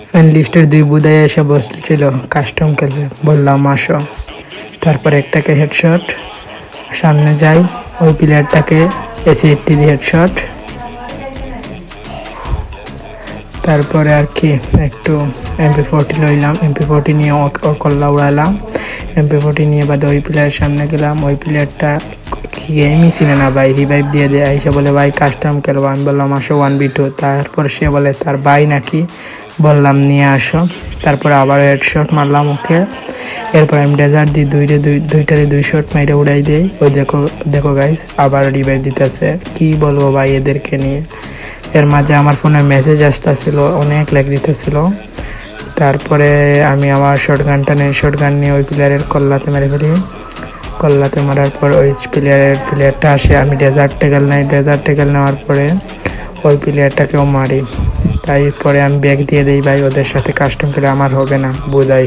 Fan লিস্টের 2 বুদাই এসে বসছিল custom খেলবে, বললাম আসো। তারপর একটাকে হেডশট, সামনে যাই, ওই প্লেয়ারটাকে AC-80 দিয়ে হেডশট। তারপরে আর কি একটু MP40 লইলাম, MP40 নিয়ে ওর কল্লা উড়ালাম। MP40 নিয়ে বাদে ওই প্লেয়ারের সামনে গেলাম, ওই প্লেয়ারটা গেমই চিনে না ভাই, রিভাইভ দিয়ে দেয়। আইসা বলে ভাই কাস্টম খেলবো, আমি বললাম আসো 1v2। তারপর সে বলে তার ভাই নাকি, বললাম নিয়ে আসো। তারপরে আবার হেডশট মারলাম ওকে। এরপর আমি ডেজার্ট দিয়ে দুইটারে 2 শট মাইরে উড়াই দেই। ওই দেখো দেখো গাইস, আবার রিভাইভ দিতেছে। কি বলবো ভাই এদেরকে নিয়ে। এর মাঝে আমার ফোনে মেসেজ আসতেছিল, অনেক ল্যাগ দিতেছিল। তারপরে আমি আমার শটগানটা নিয়ে ওই প্লেয়ারের কল্লাতে মেরে ফেলি। কল্লাতে মারার পর ওই প্লেয়ারটা আসে, আমি ডেজার্ট টেকেল নেওয়ার পরে ওই প্লেয়ারটাকেও মারি। তাই পরে আমি ব্যাগ দিয়ে দিই ভাই, ওদের সাথে কাস্টম খেলে আমার হবে না বুদাই।